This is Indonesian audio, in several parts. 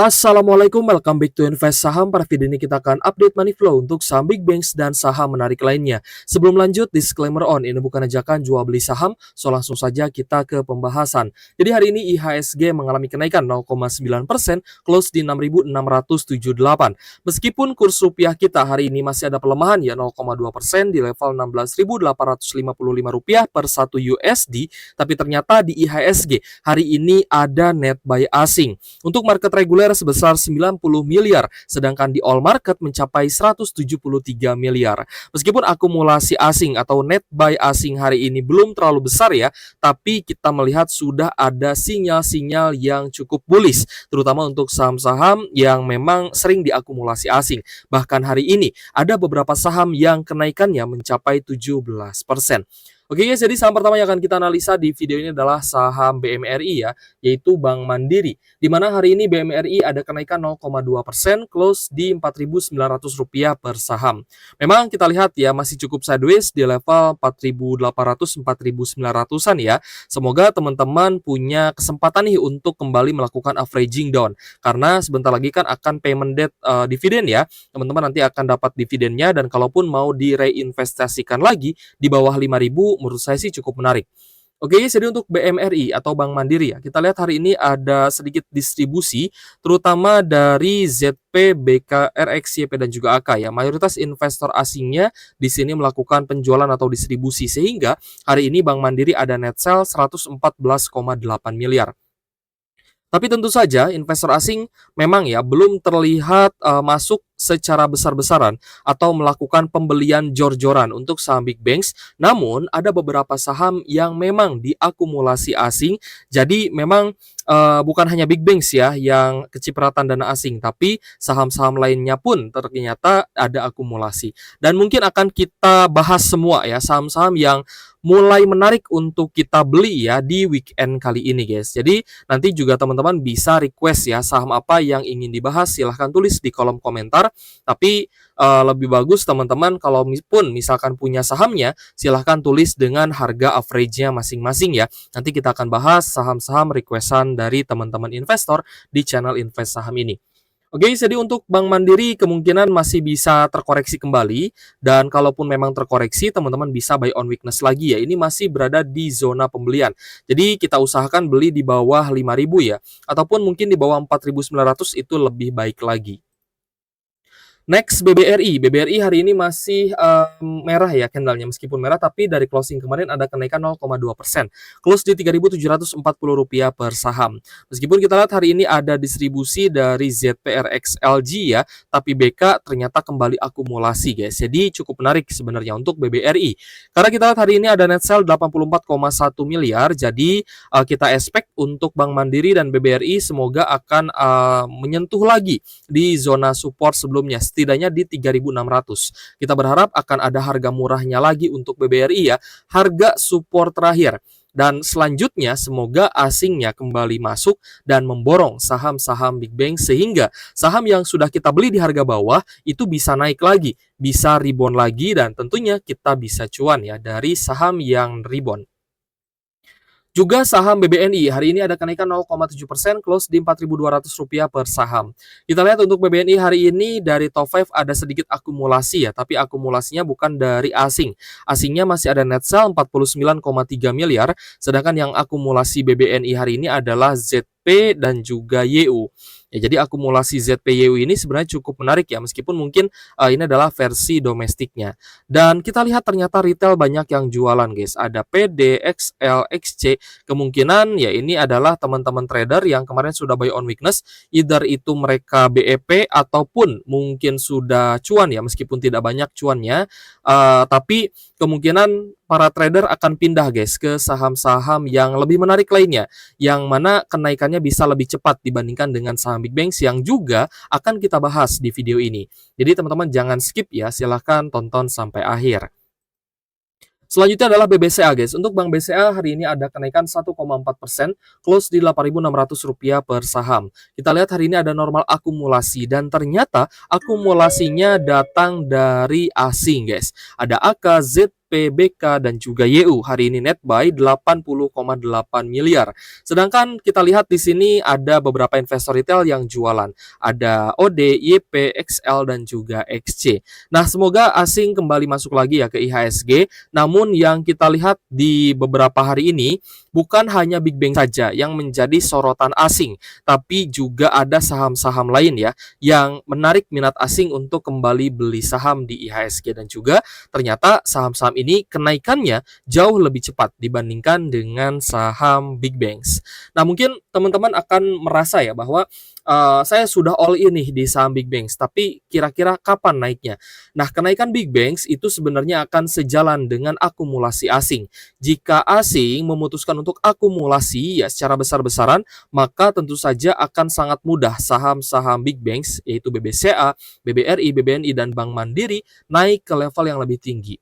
Assalamualaikum, welcome back to Invest Saham. Pada video ini kita akan update money flow untuk saham big banks dan saham menarik lainnya. Sebelum lanjut, disclaimer on, ini bukan ajakan jual beli saham, so langsung saja kita ke pembahasan. Jadi hari ini IHSG mengalami kenaikan 0,9%, close di 6.678. Meskipun kurs rupiah kita hari ini masih ada pelemahan ya 0,2% di level 16.855 rupiah per 1 USD, tapi ternyata di IHSG hari ini ada net buy asing. Untuk market reguler sebesar 90 miliar, sedangkan di all market mencapai 173 miliar. Meskipun akumulasi asing atau net buy asing hari ini belum terlalu besar ya, tapi kita melihat sudah ada sinyal-sinyal yang cukup bullish, terutama untuk saham-saham yang memang sering diakumulasi asing. Bahkan hari ini ada beberapa saham yang kenaikannya mencapai 17%. Oke guys, jadi saham pertama yang akan kita analisa di video ini adalah saham BMRI ya, yaitu Bank Mandiri. Di mana hari ini BMRI ada kenaikan 0,2%, close di Rp4.900 per saham. Memang kita lihat ya, masih cukup sideways di level 4.800, 4.900-an ya. Semoga teman-teman punya kesempatan nih untuk kembali melakukan averaging down. Karena sebentar lagi kan akan payment date dividen ya. Teman-teman nanti akan dapat dividennya, dan kalaupun mau direinvestasikan lagi di bawah 5.000, menurut saya sih cukup menarik. Oke, jadi untuk BMRI atau Bank Mandiri ya, kita lihat hari ini ada sedikit distribusi, terutama dari ZP, BK, RXYP dan juga AK ya. Mayoritas investor asingnya di sini melakukan penjualan atau distribusi, sehingga hari ini Bank Mandiri ada net sell 114,8 miliar. Tapi tentu saja investor asing memang ya belum terlihat masuk secara besar-besaran atau melakukan pembelian jor-joran untuk saham big banks. Namun ada beberapa saham yang memang diakumulasi asing. Jadi memang bukan hanya big banks ya yang kecipratan dana asing, tapi saham-saham lainnya pun ternyata ada akumulasi. Dan mungkin akan kita bahas semua ya saham-saham yang mulai menarik untuk kita beli ya di weekend kali ini guys. Jadi nanti juga teman-teman bisa request ya saham apa yang ingin dibahas, silahkan tulis di kolom komentar. Tapi lebih bagus teman-teman kalau pun misalkan punya sahamnya, silahkan tulis dengan harga average-nya masing-masing ya. Nanti kita akan bahas saham-saham requestan dari teman-teman investor di channel Invest Saham ini. Oke, jadi untuk Bank Mandiri kemungkinan masih bisa terkoreksi kembali, dan kalaupun memang terkoreksi, teman-teman bisa buy on weakness lagi ya. Ini masih berada di zona pembelian. Jadi kita usahakan beli di bawah 5.000 ya, ataupun mungkin di bawah 4.900 itu lebih baik lagi. Next, BBRI. BBRI hari ini masih merah ya candlenya, meskipun merah tapi dari closing kemarin ada kenaikan 0,2%. Close di Rp3.740 per saham. Meskipun kita lihat hari ini ada distribusi dari ZPRXLG ya, tapi BK ternyata kembali akumulasi guys. Jadi cukup menarik sebenarnya untuk BBRI. Karena kita lihat hari ini ada net sell 84,1 miliar. Jadi kita expect untuk Bank Mandiri dan BBRI semoga akan menyentuh lagi di zona support sebelumnya, setidaknya di 3.600. Kita berharap akan ada harga murahnya lagi untuk BBRI ya, harga support terakhir. Dan selanjutnya semoga asingnya kembali masuk dan memborong saham-saham big bank, sehingga saham yang sudah kita beli di harga bawah itu bisa naik lagi, bisa rebound lagi, dan tentunya kita bisa cuan ya dari saham yang rebound. Juga saham BBNI hari ini ada kenaikan 0,7%, close di Rp4.200 per saham. Kita lihat untuk BBNI hari ini dari top 5 ada sedikit akumulasi ya, tapi akumulasinya bukan dari asing. Asingnya masih ada net sell 49,3 miliar, sedangkan yang akumulasi BBNI hari ini adalah ZP dan juga YU. Ya, jadi akumulasi ZPYU ini sebenarnya cukup menarik ya, meskipun mungkin ini adalah versi domestiknya. Dan kita lihat ternyata retail banyak yang jualan guys. Ada PD, XL, XC. Kemungkinan ya ini adalah teman-teman trader yang kemarin sudah buy on weakness. Either itu mereka BEP ataupun mungkin sudah cuan ya, meskipun tidak banyak cuannya. Tapi kemungkinan para trader akan pindah guys ke saham-saham yang lebih menarik lainnya, yang mana kenaikannya bisa lebih cepat dibandingkan dengan saham big banks yang juga akan kita bahas di video ini. Jadi teman-teman jangan skip ya, silahkan tonton sampai akhir. Selanjutnya adalah BBCA guys. Untuk Bank BCA hari ini ada kenaikan 1,4%, close di Rp8.600 per saham. Kita lihat hari ini ada normal akumulasi, dan ternyata akumulasinya datang dari asing guys. Ada AK, Z, ZP, BK, dan juga YU. Hari ini net buy 80,8 miliar. Sedangkan kita lihat di sini ada beberapa investor retail yang jualan. Ada OD, YP, XL, dan juga XC. Nah, semoga asing kembali masuk lagi ya ke IHSG. Namun yang kita lihat di beberapa hari ini, bukan hanya Big Bang saja yang menjadi sorotan asing, tapi juga ada saham-saham lain ya yang menarik minat asing untuk kembali beli saham di IHSG, dan juga ternyata saham-saham ini kenaikannya jauh lebih cepat dibandingkan dengan saham Big Banks. Nah, mungkin teman-teman akan merasa ya bahwa saya sudah all in nih di saham Big Banks, tapi kira-kira kapan naiknya? Nah, kenaikan Big Banks itu sebenarnya akan sejalan dengan akumulasi asing. Jika asing memutuskan untuk akumulasi ya secara besar-besaran, maka tentu saja akan sangat mudah saham-saham Big Banks yaitu BBCA, BBRI, BBNI, dan Bank Mandiri naik ke level yang lebih tinggi.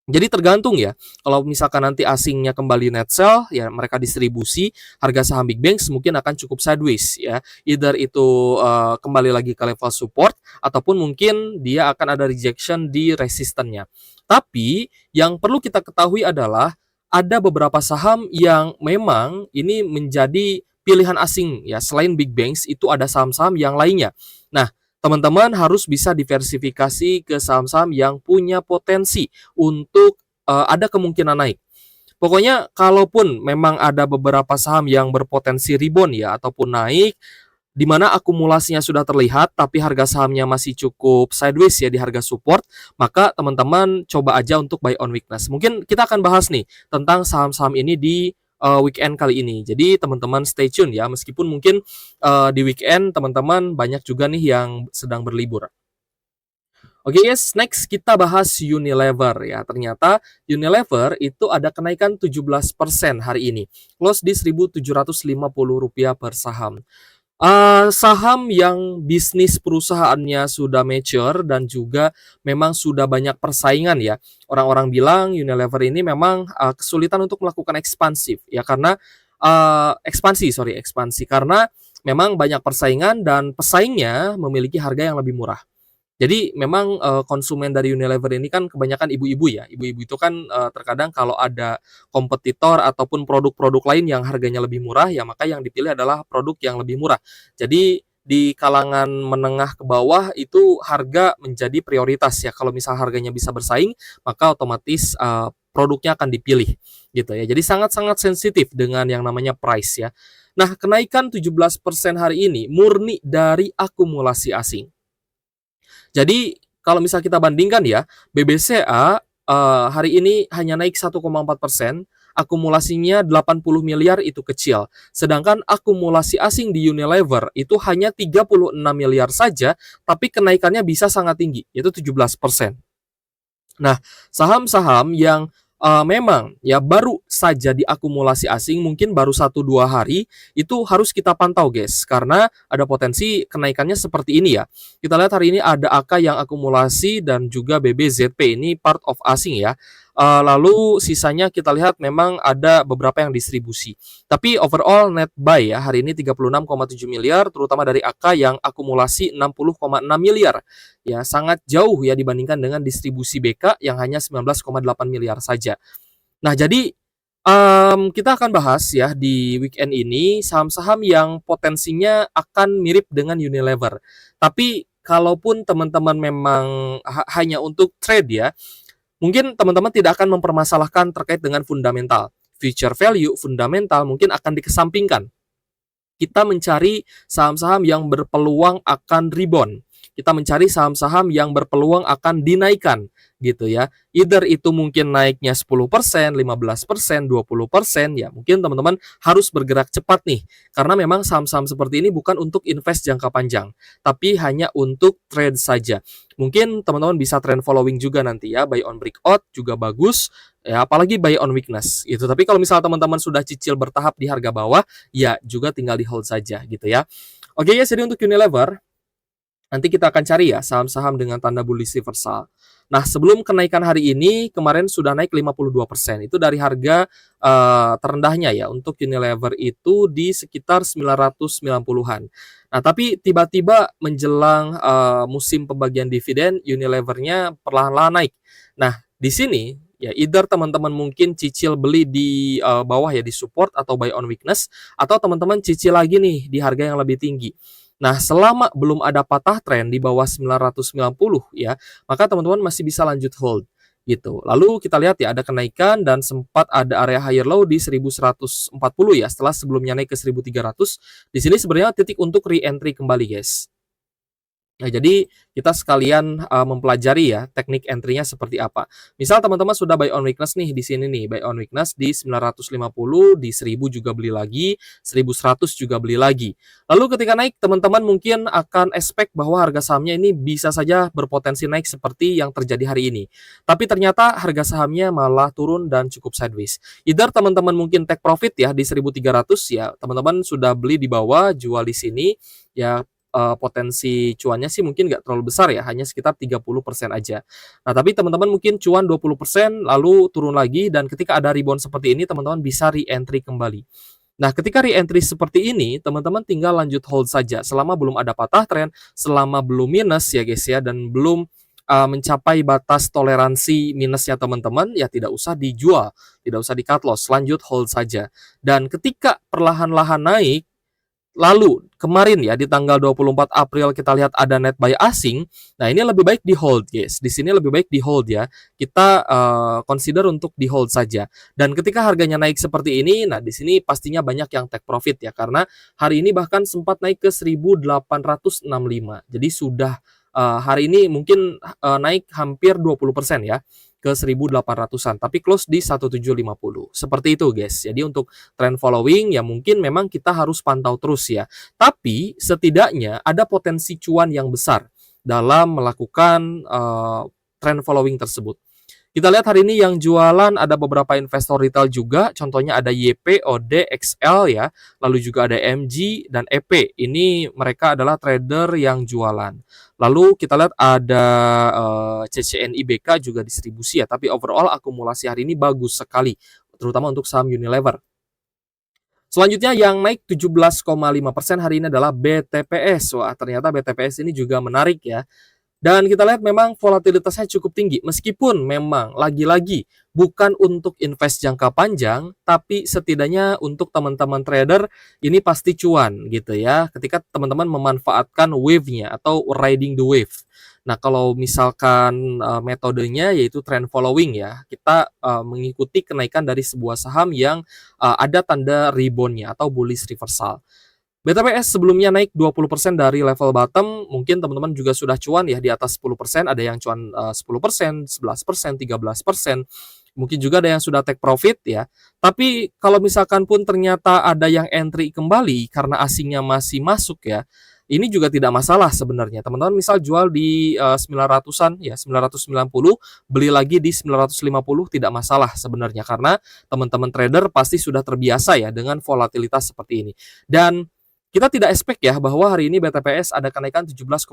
Jadi tergantung ya, kalau misalkan nanti asingnya kembali net sell, ya mereka distribusi, harga saham Big Banks mungkin akan cukup sideways ya. Either itu kembali lagi ke level support, ataupun mungkin dia akan ada rejection di resistennya. Tapi yang perlu kita ketahui adalah ada beberapa saham yang memang ini menjadi pilihan asing ya. Selain Big Banks itu ada saham-saham yang lainnya. Nah, teman-teman harus bisa diversifikasi ke saham-saham yang punya potensi untuk ada kemungkinan naik. Pokoknya kalaupun memang ada beberapa saham yang berpotensi rebound ya ataupun naik, di mana akumulasinya sudah terlihat tapi harga sahamnya masih cukup sideways ya di harga support, maka teman-teman coba aja untuk buy on weakness. Mungkin kita akan bahas nih tentang saham-saham ini di weekend kali ini. Jadi teman-teman stay tune ya, meskipun mungkin di weekend teman-teman banyak juga nih yang sedang berlibur. Oke guys, next kita bahas Unilever ya. Ternyata Unilever itu ada kenaikan 17% hari ini. Close di Rp1.750 per saham. Saham yang bisnis perusahaannya sudah mature dan juga memang sudah banyak persaingan ya. Orang-orang bilang Unilever ini memang kesulitan untuk melakukan ekspansif ya, karena ekspansi karena memang banyak persaingan dan pesaingnya memiliki harga yang lebih murah. Jadi memang konsumen dari Unilever ini kan kebanyakan ibu-ibu ya. Ibu-ibu itu kan terkadang kalau ada kompetitor ataupun produk-produk lain yang harganya lebih murah, ya maka yang dipilih adalah produk yang lebih murah. Jadi di kalangan menengah ke bawah itu harga menjadi prioritas ya. Kalau misal harganya bisa bersaing, maka otomatis produknya akan dipilih gitu ya. Jadi sangat-sangat sensitif dengan yang namanya price ya. Nah, kenaikan 17% hari ini murni dari akumulasi asing. Jadi kalau misal kita bandingkan ya, BBCA hari ini hanya naik 1,4%, akumulasinya 80 miliar itu kecil. Sedangkan akumulasi asing di Unilever itu hanya 36 miliar saja, tapi kenaikannya bisa sangat tinggi, yaitu 17%. Nah, saham-saham yang memang ya baru saja diakumulasi asing, mungkin baru 1-2 hari, itu harus kita pantau guys, karena ada potensi kenaikannya seperti ini ya. Kita lihat hari ini ada AK yang akumulasi dan juga BBZP, ini part of asing ya. Lalu sisanya kita lihat memang ada beberapa yang distribusi. Tapi overall net buy ya hari ini 36,7 miliar, terutama dari AK yang akumulasi 60,6 miliar. Ya, sangat jauh ya dibandingkan dengan distribusi BK yang hanya 19,8 miliar saja. Nah, jadi kita akan bahas ya di weekend ini saham-saham yang potensinya akan mirip dengan Unilever. Tapi kalaupun teman-teman memang hanya untuk trade ya, mungkin teman-teman tidak akan mempermasalahkan terkait dengan fundamental. Future value, fundamental mungkin akan dikesampingkan. Kita mencari saham-saham yang berpeluang akan rebound. Kita mencari saham-saham yang berpeluang akan dinaikkan gitu ya. Either itu mungkin naiknya 10%, 15%, 20%, ya mungkin teman-teman harus bergerak cepat nih. Karena memang saham-saham seperti ini bukan untuk invest jangka panjang, tapi hanya untuk trade saja. Mungkin teman-teman bisa trend following juga nanti ya, buy on breakout juga bagus. Ya, apalagi buy on weakness itu. Tapi kalau misalnya teman-teman sudah cicil bertahap di harga bawah, ya juga tinggal di hold saja gitu ya. Oke ya, jadi untuk Unilever nanti kita akan cari ya saham-saham dengan tanda bullish reversal. Nah, sebelum kenaikan hari ini, kemarin sudah naik 52%. Itu dari harga terendahnya ya untuk Unilever itu di sekitar 990-an. Nah, tapi tiba-tiba menjelang musim pembagian dividen, Unilevernya perlahan-lahan naik. Nah, di sini Ya, either teman-teman mungkin cicil beli di bawah ya, di support atau buy on weakness, atau teman-teman cicil lagi nih di harga yang lebih tinggi. Nah, selama belum ada patah tren di bawah 990 ya, maka teman-teman masih bisa lanjut hold gitu. Lalu kita lihat ya, ada kenaikan dan sempat ada area higher low di 1140 ya, setelah sebelumnya naik ke 1300. Di sini sebenarnya titik untuk re-entry kembali, guys. Nah, jadi kita sekalian mempelajari ya teknik entry-nya seperti apa. Misal teman-teman sudah buy on weakness nih di sini nih, buy on weakness di 950, di 1000 juga beli lagi, 1100 juga beli lagi. Lalu ketika naik, teman-teman mungkin akan expect bahwa harga sahamnya ini bisa saja berpotensi naik seperti yang terjadi hari ini. Tapi ternyata harga sahamnya malah turun dan cukup sideways. Either teman-teman mungkin take profit ya di 1300 ya, teman-teman sudah beli di bawah, jual di sini ya, potensi cuannya sih mungkin nggak terlalu besar ya, hanya sekitar 30% aja. Nah, tapi teman-teman mungkin cuan 20% lalu turun lagi, dan ketika ada rebound seperti ini, teman-teman bisa re-entry kembali. Nah, ketika re-entry seperti ini, teman-teman tinggal lanjut hold saja selama belum ada patah tren, selama belum minus ya guys ya, dan belum mencapai batas toleransi minusnya teman-teman, ya tidak usah dijual, tidak usah di cut loss, lanjut hold saja. Dan ketika perlahan-lahan naik, lalu kemarin ya di tanggal 24 April kita lihat ada net buy asing. Nah, ini lebih baik di hold, guys. Di sini lebih baik di hold ya. Kita consider untuk di hold saja. Dan ketika harganya naik seperti ini, nah di sini pastinya banyak yang take profit ya, karena hari ini bahkan sempat naik ke 1865. Jadi sudah hari ini mungkin naik hampir 20% ya ke 1800-an, tapi close di 1750. Seperti itu, guys. Jadi untuk trend following ya mungkin memang kita harus pantau terus ya. Tapi setidaknya ada potensi cuan yang besar dalam melakukan trend following tersebut. Kita lihat hari ini yang jualan ada beberapa investor retail juga, contohnya ada YP, OD, XL ya, lalu juga ada MG dan EP. Ini mereka adalah trader yang jualan. Lalu kita lihat ada CCN IBK juga distribusi ya, tapi overall akumulasi hari ini bagus sekali, terutama untuk saham Unilever. Selanjutnya yang naik 17,5% hari ini adalah BTPS. Wah, ternyata BTPS ini juga menarik ya. Dan kita lihat memang volatilitasnya cukup tinggi, meskipun memang lagi-lagi bukan untuk invest jangka panjang, tapi setidaknya untuk teman-teman trader ini pasti cuan gitu ya, ketika teman-teman memanfaatkan wave-nya atau riding the wave. Nah, kalau misalkan metodenya yaitu trend following ya, kita mengikuti kenaikan dari sebuah saham yang ada tanda rebound-nya atau bullish reversal. BTPS sebelumnya naik 20% dari level bottom, mungkin teman-teman juga sudah cuan ya di atas 10%, ada yang cuan 10%, 11%, 13%, mungkin juga ada yang sudah take profit ya. Tapi kalau misalkan pun ternyata ada yang entry kembali karena asingnya masih masuk ya, ini juga tidak masalah sebenarnya. Teman-teman misal jual di 900-an ya, 990, beli lagi di 950 tidak masalah sebenarnya, karena teman-teman trader pasti sudah terbiasa ya dengan volatilitas seperti ini. Dan kita tidak expect ya bahwa hari ini BTPS ada kenaikan 17,5%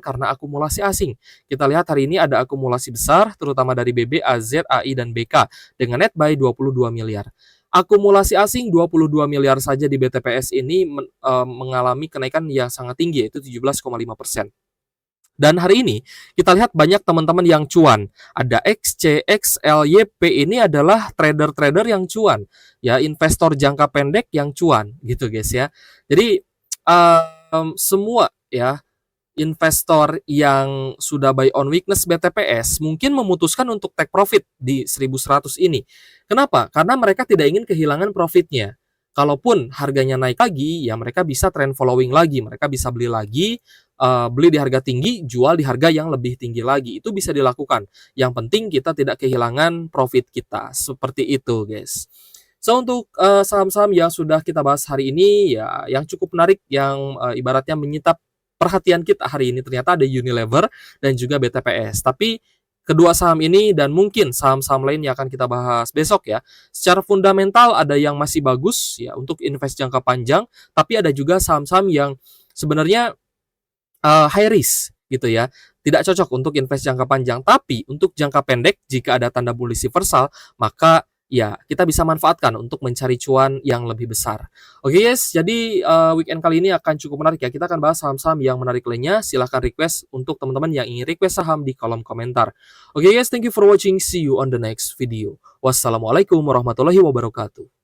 karena akumulasi asing. Kita lihat hari ini ada akumulasi besar terutama dari BB, AZ, AI, dan BK dengan net buy 22 miliar. Akumulasi asing 22 miliar saja di BTPS ini mengalami kenaikan yang sangat tinggi, yaitu 17,5%. Dan hari ini kita lihat banyak teman-teman yang cuan. Ada XC, XL, YP, ini adalah trader-trader yang cuan. Ya, investor jangka pendek yang cuan gitu guys ya. Jadi semua ya investor yang sudah buy on weakness BTPS mungkin memutuskan untuk take profit di 1100 ini. Kenapa? Karena mereka tidak ingin kehilangan profitnya. Kalaupun harganya naik lagi, ya mereka bisa trend following lagi. Mereka bisa beli lagi, beli di harga tinggi, jual di harga yang lebih tinggi lagi. Itu bisa dilakukan. Yang penting kita tidak kehilangan profit kita. Seperti itu, guys. So, untuk saham-saham yang sudah kita bahas hari ini, ya yang cukup menarik, yang ibaratnya menyita perhatian kita hari ini, ternyata ada Unilever dan juga BTPS. Tapi kedua saham ini dan mungkin saham-saham lain yang akan kita bahas besok ya, secara fundamental ada yang masih bagus ya untuk invest jangka panjang, tapi ada juga saham-saham yang sebenarnya high risk gitu ya, tidak cocok untuk invest jangka panjang. Tapi untuk jangka pendek, jika ada tanda bullish reversal, maka ya kita bisa manfaatkan untuk mencari cuan yang lebih besar. Oke guys, jadi weekend kali ini akan cukup menarik ya. Kita akan bahas saham-saham yang menarik lainnya. Silahkan request untuk teman-teman yang ingin request saham di kolom komentar. Oke guys, thank you for watching. See you on the next video. Wassalamualaikum warahmatullahi wabarakatuh.